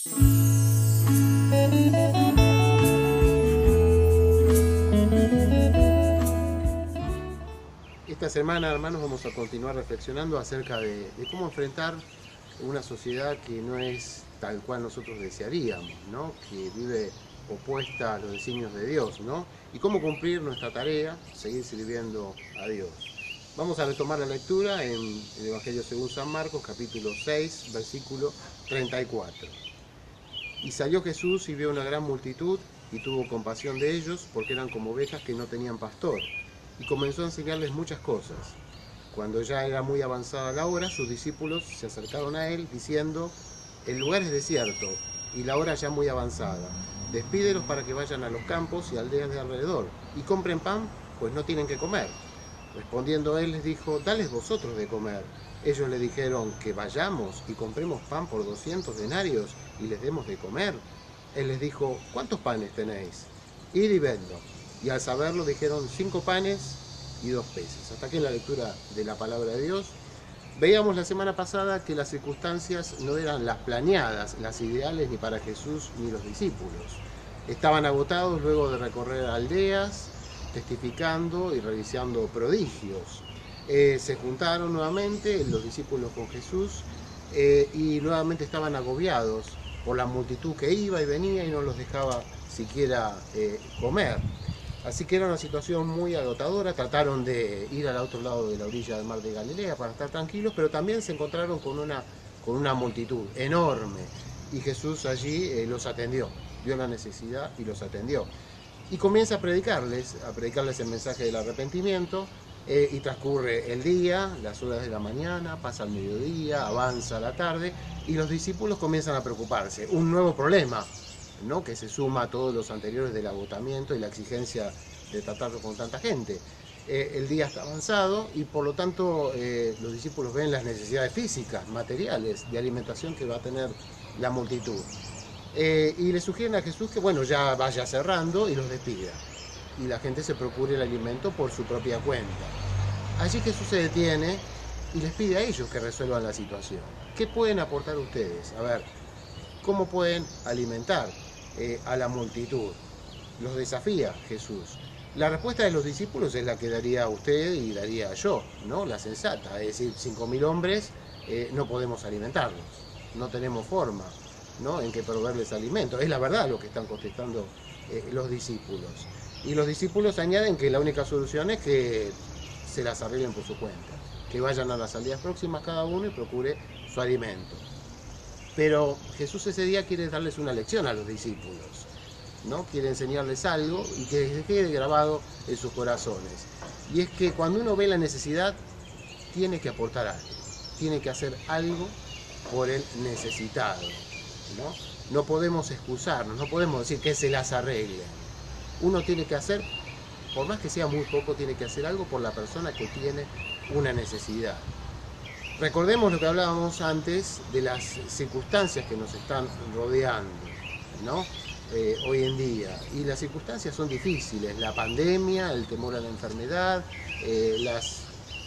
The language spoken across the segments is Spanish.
Esta semana, hermanos, vamos a continuar reflexionando acerca de cómo enfrentar una sociedad que no es tal cual nosotros desearíamos, ¿no? Que vive opuesta a los designios de Dios, ¿no? Y cómo cumplir nuestra tarea, seguir sirviendo a Dios. Vamos a retomar la lectura en el Evangelio según San Marcos, capítulo 6, versículo 34. Y salió Jesús y vio una gran multitud y tuvo compasión de ellos porque eran como ovejas que no tenían pastor. Y comenzó a enseñarles muchas cosas. Cuando ya era muy avanzada la hora, sus discípulos se acercaron a él diciendo: el lugar es desierto y la hora ya muy avanzada. Despídelos para que vayan a los campos y aldeas de alrededor y compren pan, pues no tienen que comer. Respondiendo él les dijo: dales vosotros de comer. Ellos le dijeron: que vayamos y compremos pan por 200 denarios y les demos de comer. Él les dijo: ¿cuántos panes tenéis? Id y vedlo. Y al saberlo dijeron: 5 panes y 2 peces. Hasta aquí en la lectura de la palabra de Dios. Veíamos la semana pasada que las circunstancias no eran las planeadas, las ideales ni para Jesús ni los discípulos. Estaban agotados luego de recorrer aldeas, testificando y realizando prodigios. Se juntaron nuevamente los discípulos con Jesús y nuevamente estaban agobiados por la multitud que iba y venía y no los dejaba siquiera comer. Así que era una situación muy agotadora. Trataron de ir al otro lado de la orilla del mar de Galilea para estar tranquilos, pero también se encontraron con una multitud enorme. Y Jesús allí los atendió, vio la necesidad y los atendió. Y comienza a predicarles el mensaje del arrepentimiento. Y transcurre el día, las horas de la mañana, pasa el mediodía, avanza la tarde y los discípulos comienzan a preocuparse. Un nuevo problema, ¿no? Que se suma a todos los anteriores del agotamiento y la exigencia de tratarlo con tanta gente. El día está avanzado y por lo tanto los discípulos ven las necesidades físicas, materiales, de alimentación que va a tener la multitud. Y le sugieren a Jesús que bueno, ya vaya cerrando y los despida. Y la gente se procure el alimento por su propia cuenta. Allí Jesús se detiene y les pide a ellos que resuelvan la situación. ¿Qué pueden aportar ustedes? A ver, ¿cómo pueden alimentar a la multitud? Los desafía Jesús. La respuesta de los discípulos es la que daría a usted y daría yo, ¿no? La sensata, es decir, 5.000 hombres no podemos alimentarlos, no tenemos forma, ¿no?, en que proveerles alimento. Es la verdad lo que están contestando los discípulos. Y los discípulos añaden que la única solución es que se las arreglen por su cuenta, que vayan a las aldeas próximas cada uno y procure su alimento. Pero Jesús ese día quiere darles una lección a los discípulos, ¿no? Quiere enseñarles algo y que les quede grabado en sus corazones. Y es que cuando uno ve la necesidad, tiene que aportar algo, tiene que hacer algo por el necesitado, ¿no? No podemos excusarnos, no podemos decir que se las arreglen. Uno tiene que hacer, por más que sea muy poco, tiene que hacer algo por la persona que tiene una necesidad. Recordemos lo que hablábamos antes de las circunstancias que nos están rodeando, ¿no? Hoy en día. Y las circunstancias son difíciles. La pandemia, el temor a la enfermedad,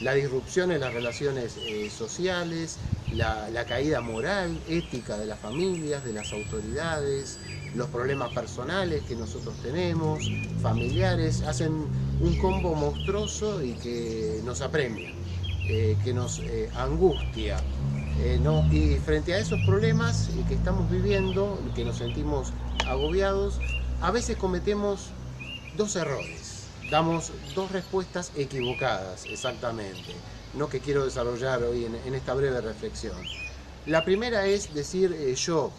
la disrupción en las relaciones sociales, la caída moral, ética de las familias, de las autoridades, los problemas personales que nosotros tenemos, familiares, hacen un combo monstruoso y que nos apremia, que nos angustia, ¿no? Y frente a esos problemas que estamos viviendo, que nos sentimos agobiados, a veces cometemos 2 errores, damos 2 respuestas equivocadas, exactamente, ¿no?, que quiero desarrollar hoy en esta breve reflexión. La primera es decir yo,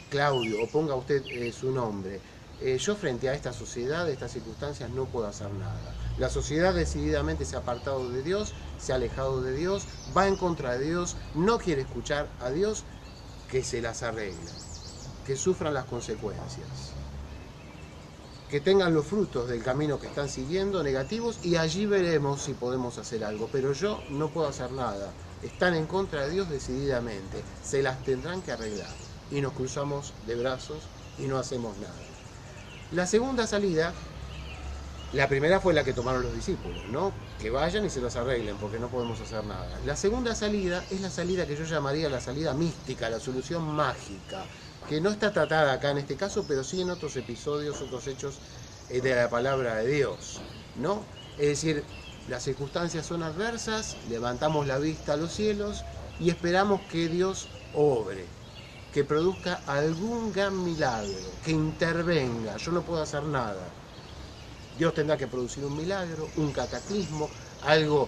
Claudio, o ponga usted su nombre, yo frente a esta sociedad, estas circunstancias, no puedo hacer nada. La sociedad decididamente se ha apartado de Dios, se ha alejado de Dios, va en contra de Dios, no quiere escuchar a Dios, que se las arregle, que sufran las consecuencias, que tengan los frutos del camino que están siguiendo negativos y allí veremos si podemos hacer algo. Pero yo no puedo hacer nada, están en contra de Dios decididamente, se las tendrán que arreglar. Y nos cruzamos de brazos y no hacemos nada. La segunda salida La primera fue la que tomaron los discípulos, ¿no? Que vayan y se las arreglen, porque no podemos hacer nada. La segunda salida es la salida que yo llamaría la salida mística, la solución mágica, que no está tratada acá en este caso, pero sí en otros episodios, otros hechos de la palabra de Dios, ¿no? Es decir, las circunstancias son adversas, levantamos la vista a los cielos y esperamos que Dios obre, que produzca algún gran milagro, que intervenga. Yo no puedo hacer nada. Dios tendrá que producir un milagro, un cataclismo, algo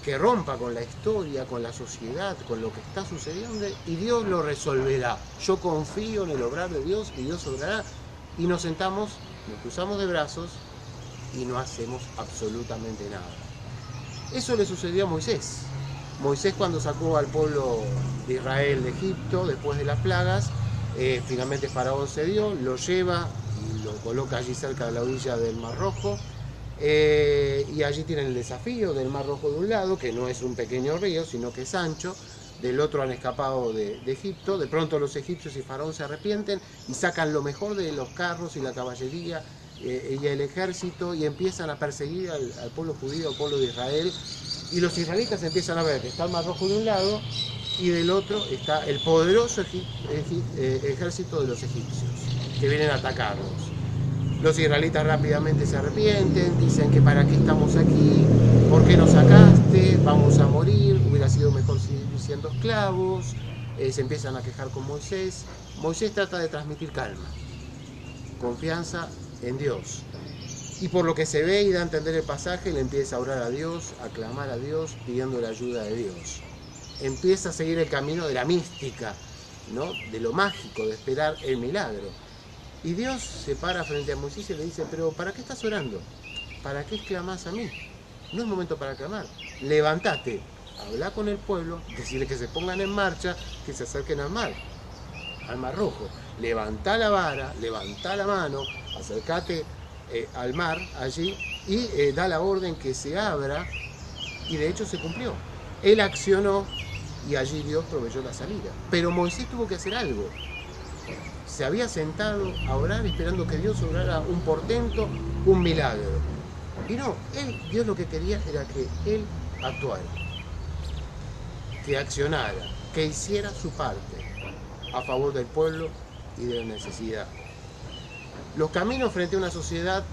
que rompa con la historia, con la sociedad, con lo que está sucediendo, y Dios lo resolverá. Yo confío en el obrar de Dios y Dios obrará. Y nos sentamos, nos cruzamos de brazos y no hacemos absolutamente nada. Eso le sucedió a Moisés. Moisés, cuando sacó al pueblo de Israel de Egipto después de las plagas, finalmente Faraón cedió, lo lleva y lo coloca allí cerca de la orilla del Mar Rojo, y allí tienen el desafío del Mar Rojo de un lado, que no es un pequeño río, sino que es ancho. Del otro han escapado de Egipto. De pronto los egipcios y Faraón se arrepienten y sacan lo mejor de los carros y la caballería y el ejército, y empiezan a perseguir al pueblo judío, al pueblo de Israel. Y los israelitas empiezan a ver que está el Mar Rojo de un lado y del otro está el poderoso ejército de los egipcios, que vienen a atacarlos. Los israelitas rápidamente se arrepienten, dicen que para qué estamos aquí, por qué nos sacaste, vamos a morir, hubiera sido mejor seguir siendo esclavos. Se empiezan a quejar con Moisés. Moisés trata de transmitir calma, confianza en Dios. Y por lo que se ve y da a entender el pasaje, le empieza a orar a Dios, a clamar a Dios, pidiendo la ayuda de Dios. Empieza a seguir el camino de la mística, ¿no? De lo mágico, de esperar el milagro. Y Dios se para frente a Moisés y le dice, pero ¿para qué estás orando? ¿Para qué exclamás a mí? No es momento para clamar. Levántate, habla con el pueblo, decirle que se pongan en marcha, que se acerquen al Mar Rojo. Levantá la vara, levantá la mano, acércate al mar allí y da la orden que se abra, y de hecho se cumplió. Él accionó y allí Dios proveyó la salida. Pero Moisés tuvo que hacer algo. Se había sentado a orar esperando que Dios obrara un portento, un milagro. Y no, Dios lo que quería era que él actuara, que accionara, que hiciera su parte a favor del pueblo y de la necesidad. Los caminos frente a una sociedad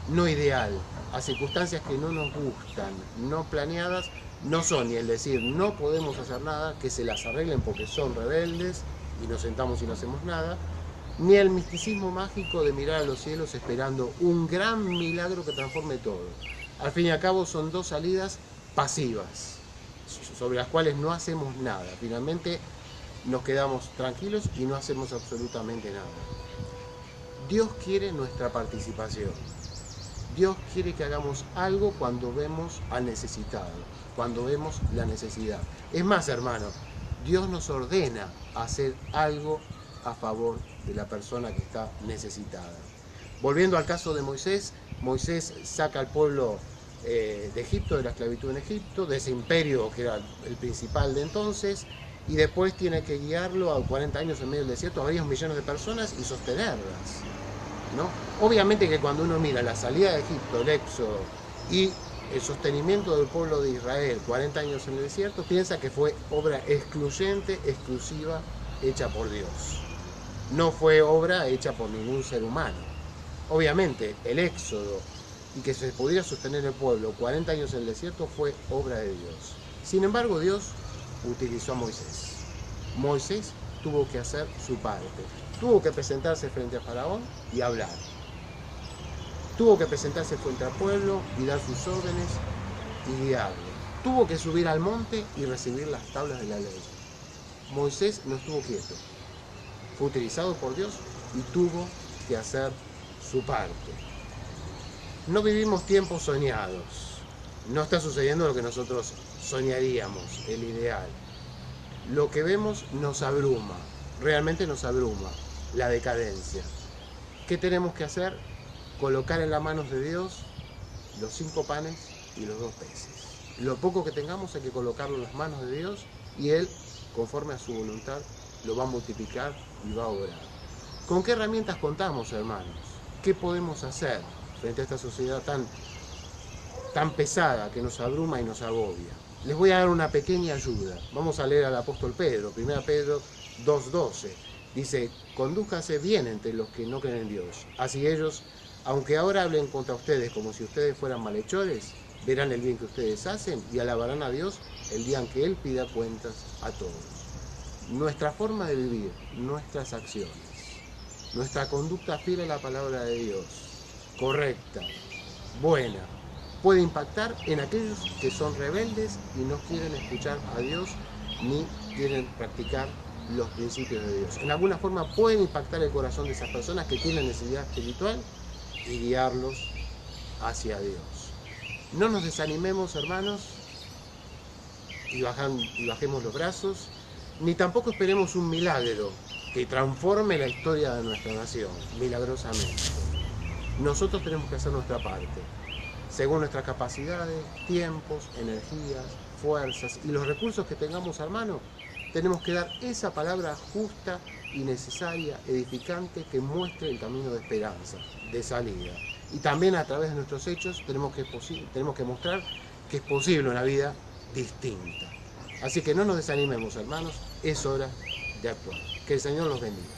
no ideal, a circunstancias que no nos gustan, no planeadas, no son ni el decir no podemos hacer nada, que se las arreglen porque son rebeldes y nos sentamos y no hacemos nada, ni el misticismo mágico de mirar a los cielos esperando un gran milagro que transforme todo. Al fin y al cabo son dos salidas pasivas, sobre las cuales no hacemos nada. Finalmente nos quedamos tranquilos y no hacemos absolutamente nada. Dios quiere nuestra participación. Dios quiere que hagamos algo cuando vemos al necesitado, cuando vemos la necesidad. Es más, hermano, Dios nos ordena hacer algo a favor de la persona que está necesitada. Volviendo al caso de Moisés, Moisés saca al pueblo de Egipto, de la esclavitud en Egipto, de ese imperio que era el principal de entonces, y después tiene que guiarlo a 40 años en medio del desierto a varios millones de personas y sostenerlas, ¿no? Obviamente que cuando uno mira la salida de Egipto, el éxodo y el sostenimiento del pueblo de Israel 40 años en el desierto, piensa que fue obra excluyente, exclusiva, hecha por Dios. No fue obra hecha por ningún ser humano. Obviamente el éxodo y que se pudiera sostener el pueblo 40 años en el desierto fue obra de Dios. Sin embargo, Dios utilizó a Moisés. Moisés tuvo que hacer su parte. Tuvo que presentarse frente a Faraón y hablar. Tuvo que presentarse frente al pueblo y dar sus órdenes y guiarlo. Tuvo que subir al monte y recibir las tablas de la ley. Moisés no estuvo quieto. Fue utilizado por Dios y tuvo que hacer su parte. No vivimos tiempos soñados. No está sucediendo lo que nosotros soñaríamos, el ideal. Lo que vemos nos abruma, realmente nos abruma, la decadencia. ¿Qué tenemos que hacer? Colocar en las manos de Dios los 5 panes y los 2 peces. Lo poco que tengamos hay que colocarlo en las manos de Dios y Él, conforme a su voluntad, lo va a multiplicar y va a obrar. ¿Con qué herramientas contamos, hermanos? ¿Qué podemos hacer? frente a esta sociedad tan pesada que nos abruma y nos agobia. Les voy a dar una pequeña ayuda. Vamos a leer al apóstol Pedro, 1 Pedro 2:12. Dice, condújase bien entre los que no creen en Dios. Así ellos, aunque ahora hablen contra ustedes como si ustedes fueran malhechores, verán el bien que ustedes hacen y alabarán a Dios el día en que Él pida cuentas a todos. Nuestra forma de vivir, nuestras acciones, nuestra conducta fiel a la palabra de Dios, correcta, buena, puede impactar en aquellos que son rebeldes y no quieren escuchar a Dios ni quieren practicar los principios de Dios. En alguna forma pueden impactar el corazón de esas personas que tienen necesidad espiritual y guiarlos hacia Dios. No nos desanimemos, hermanos, y bajemos los brazos, ni tampoco esperemos un milagro que transforme la historia de nuestra nación, milagrosamente. Nosotros tenemos que hacer nuestra parte, según nuestras capacidades, tiempos, energías, fuerzas y los recursos que tengamos a mano. Tenemos que dar esa palabra justa y necesaria, edificante, que muestre el camino de esperanza, de salida. Y también a través de nuestros hechos tenemos que mostrar que es posible una vida distinta. Así que no nos desanimemos, hermanos, es hora de actuar. Que el Señor los bendiga.